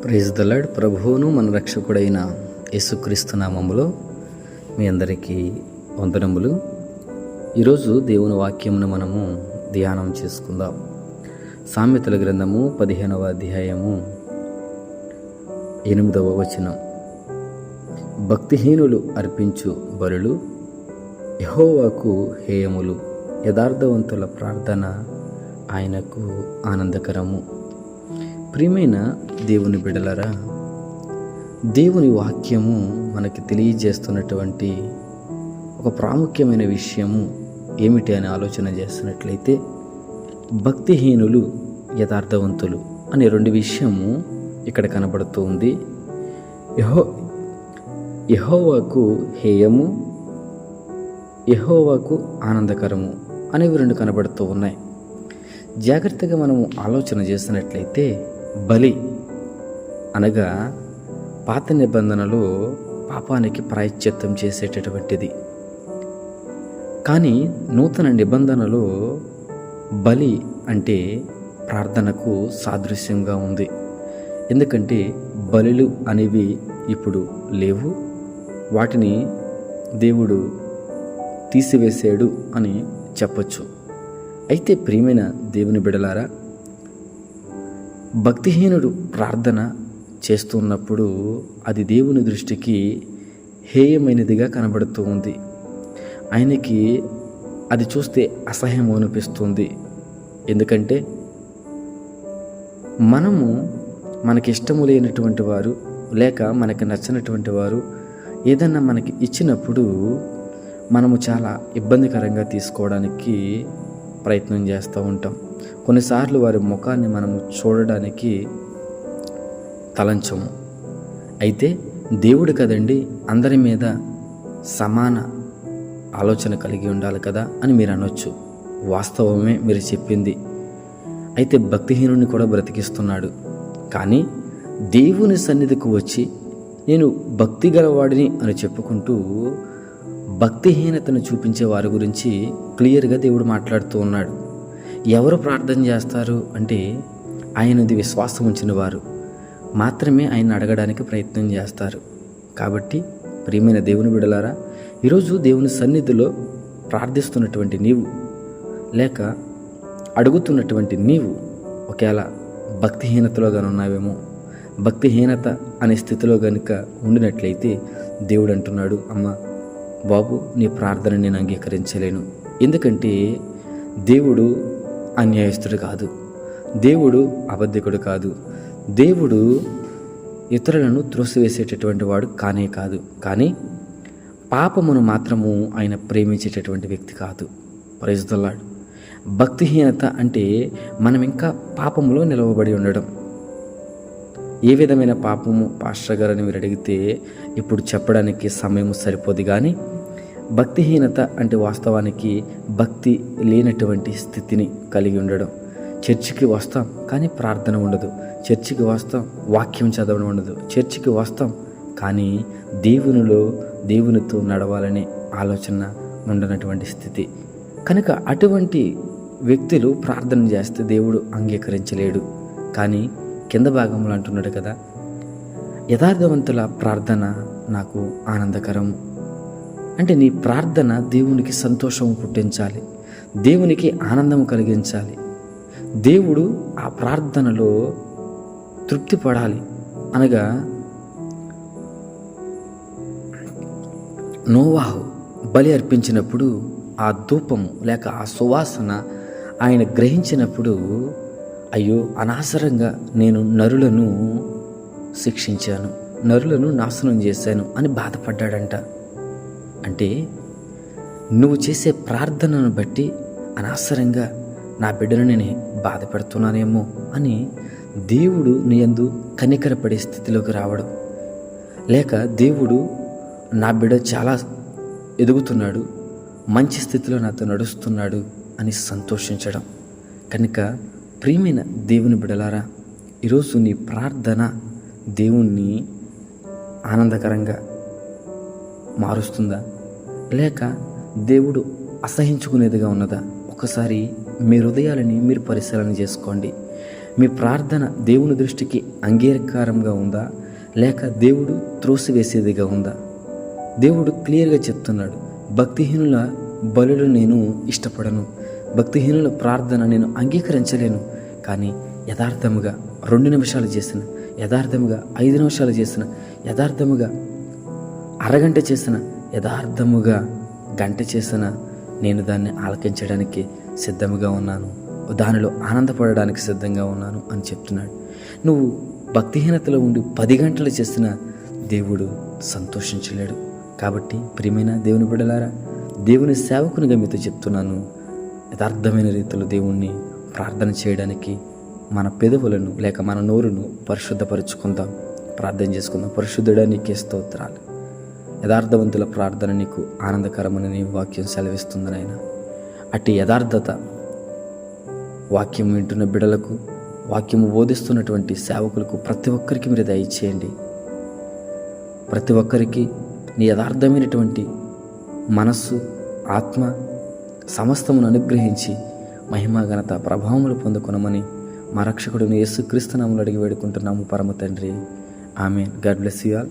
Praise the lord. ప్రభువును మన రక్షకుడైన యేసుక్రీస్తు నామములో మీ అందరికీ వందనములు. ఈరోజు దేవుని వాక్యమును మనము ధ్యానం చేసుకుందాం. సామెతల గ్రంథము 15వ అధ్యాయము 8వ వచనం. భక్తిహీనులు అర్పించు బలులు యెహోవాకు హేయములు, యథార్థవంతుల ప్రార్థన ఆయనకు ఆనందకరము. ప్రియమైన దేవుని బిడ్డలారా, దేవుని వాక్యము మనకి తెలియజేస్తున్నటువంటి ఒక ప్రాముఖ్యమైన విషయము ఏమిటి అని ఆలోచన చేస్తున్నట్లయితే, భక్తిహీనులు యథార్థవంతులు అనే రెండు విషయము ఇక్కడ కనబడుతూ ఉంది. యెహోవాకు హేయము, యెహోవాకు ఆనందకరము అనేవి రెండు కనబడుతూ ఉన్నాయి. జాగ్రత్తగా మనము ఆలోచన చేసినట్లయితే, బలి అనగా పాత నిబంధనలో పాపానికి ప్రాయశ్చిత్తం చేసేటటువంటిది. కానీ నూతన నిబంధనలో బలి అంటే ప్రార్థనకు సాదృశ్యంగా ఉంది. ఎందుకంటే బలులు అనేవి ఇప్పుడు లేవు, వాటిని దేవుడు తీసివేసాడు అని చెప్పచ్చు. అయితే ప్రియమైన దేవుని బిడలారా, భక్తిహీనుడు ప్రార్థన చేస్తున్నప్పుడు అది దేవుని దృష్టికి హేయమైనదిగా కనబడుతూ ఉంది. ఆయనకి అది చూస్తే అసహ్యం అనిపిస్తుంది. ఎందుకంటే మనము మనకి ఇష్టము లేనటువంటి వారు లేక మనకి నచ్చినటువంటి వారు ఏదన్నా మనకి ఇచ్చినప్పుడు మనము చాలా ఇబ్బందికరంగా తీసుకోవడానికి ప్రయత్నం చేస్తూ ఉంటాం. కొన్నిసార్లు వారి ముఖాన్ని మనము చూడడానికి తలంచము. అయితే దేవుడు కదండి అందరి మీద సమాన ఆలోచన కలిగి ఉండాలి కదా అని మీరు అనొచ్చు. వాస్తవమే మీరు చెప్పింది. అయితే భక్తిహీనుని కూడా బ్రతికిస్తున్నాడు. కానీ దేవుని సన్నిధికి వచ్చి నేను భక్తి గలవాడిని అని చెప్పుకుంటూ భక్తిహీనతను చూపించే వారి గురించి క్లియర్గా దేవుడు మాట్లాడుతూ ఉన్నాడు. ఎవరు ప్రార్థన చేస్తారు అంటే, ఆయనది విశ్వాసం ఉంచిన వారు మాత్రమే ఆయన అడగడానికి ప్రయత్నం చేస్తారు. కాబట్టి ప్రియమైన దేవుని బిడలారా, ఈరోజు దేవుని సన్నిధిలో ప్రార్థిస్తున్నటువంటి నీవు లేక అడుగుతున్నటువంటి నీవు ఒకవేళ భక్తిహీనతలో గాను ఉన్నావేమో, భక్తిహీనత అనే స్థితిలో కనుక ఉండినట్లయితే దేవుడు అంటున్నాడు, అమ్మా బాబు, నీ ప్రార్థన నేను అంగీకరించలేను. ఎందుకంటే దేవుడు అన్యాయస్తుడు కాదు, దేవుడు అబద్ధికుడు కాదు, దేవుడు ఇతరులను త్రోసివేసేటటువంటి వాడు కానే కాదు. కానీ పాపమును మాత్రము ఆయన ప్రేమించేటటువంటి వ్యక్తి కాదు. Praise the lord. భక్తిహీనత అంటే మనం ఇంకా పాపములో నిలవబడి ఉండడం. ఏ విధమైన పాపము పాస్టర్ గారని మీరు అడిగితే ఇప్పుడు చెప్పడానికి సమయం సరిపోదు. కానీ భక్తిహీనత అంటే వాస్తవానికి భక్తి లేనటువంటి స్థితిని కలిగి ఉండడం. చర్చికి వస్తాం కానీ ప్రార్థన ఉండదు, చర్చికి వస్తాం వాక్యం చదవడం ఉండదు, చర్చికి వస్తాం కానీ దేవునితో నడవాలనే ఆలోచన ఉండనటువంటి స్థితి. కనుక అటువంటి వ్యక్తులు ప్రార్థన చేస్తే దేవుడు అంగీకరించలేడు. కానీ కింద భాగంలో అంటున్నాడు కదా, యథార్థవంతుల ప్రార్థన నాకు ఆనందకరము. అంటే నీ ప్రార్థన దేవునికి సంతోషం పుట్టించాలి, దేవునికి ఆనందం కలిగించాలి, దేవుడు ఆ ప్రార్థనలో తృప్తి పడాలి. అనగా నోవాహు బలి అర్పించినప్పుడు ఆ ధూపము లేక ఆ సువాసన ఆయన గ్రహించినప్పుడు, అయ్యో అనవసరంగా నేను నరులను శిక్షించాను, నరులను నాశనం చేశాను అని బాధపడ్డాడంట. అంటే నువ్వు చేసే ప్రార్థనను బట్టి అనవసరంగా నా బిడ్డను నేను బాధ పెడుతున్నానేమో అని దేవుడు నీ యందు కనికరపడే స్థితిలోకి రావడం, లేక దేవుడు నా బిడ్డ చాలా ఎదుగుతున్నాడు, మంచి స్థితిలో నాతో నడుస్తున్నాడు అని సంతోషించడం. కనుక ప్రియమైన దేవుని బిడ్డలారా, ఈరోజు నీ ప్రార్థన దేవుణ్ణి ఆనందకరంగా మారుస్తుందా లేక దేవుడు అసహించుకునేదిగా ఉన్నదా? ఒకసారి మీ హృదయాలని మీరు పరిశీలన చేసుకోండి. మీ ప్రార్థన దేవుని దృష్టికి అంగీకారంగా ఉందా, లేక దేవుడు త్రోసివేసేదిగా ఉందా? దేవుడు క్లియర్గా చెప్తున్నాడు, భక్తిహీనుల బలులు నేను ఇష్టపడను, భక్తిహీనుల ప్రార్థన నేను అంగీకరించలేను. కానీ యథార్థముగా 2 నిమిషాలు చేసిన, యథార్థముగా 5 నిమిషాలు చేసిన, యథార్థముగా అరగంట చేసిన, యథార్థముగా గంట చేసిన, నేను దాన్ని ఆలకించడానికి సిద్ధంగా ఉన్నాను, దానిలో ఆనందపడడానికి సిద్ధంగా ఉన్నాను అని చెప్తున్నాడు. నువ్వు భక్తిహీనతలో ఉండి 10 గంటలు చేసిన దేవుడు సంతోషించలేడు. కాబట్టి ప్రియమైన దేవుని బిడ్డలారా, దేవుని సేవకునిగా మీతో చెప్తున్నాను, యథార్థమైన రీతిలో దేవుణ్ణి ప్రార్థన చేయడానికి మన పెదవులను లేక మన నోరును పరిశుద్ధపరుచుకుందాం, ప్రార్థన చేసుకుందాం. పరిశుద్ధుడా, నీకే స్తోత్రాలు. యథార్థవంతుల ప్రార్థన నీకు ఆనందకరమని నీ వాక్యం సెలవిస్తుంది నాయన. అట్టి యథార్థత వాక్యం వింటున్న బిడలకు, వాక్యము బోధిస్తున్నటువంటి సేవకులకు ప్రతి ఒక్కరికి మీరు దయచేయండి. ప్రతి ఒక్కరికి నీ యథార్థమైనటువంటి మనస్సు, ఆత్మ సమస్తమును అనుగ్రహించి మహిమ, ఘనత, ప్రభావములు పొందుకొనమని మా రక్షకుడును యేసుక్రీస్తు నామములో అడిగి వేడుకుంటున్నాము పరమ తండ్రి. Amen. God bless you all.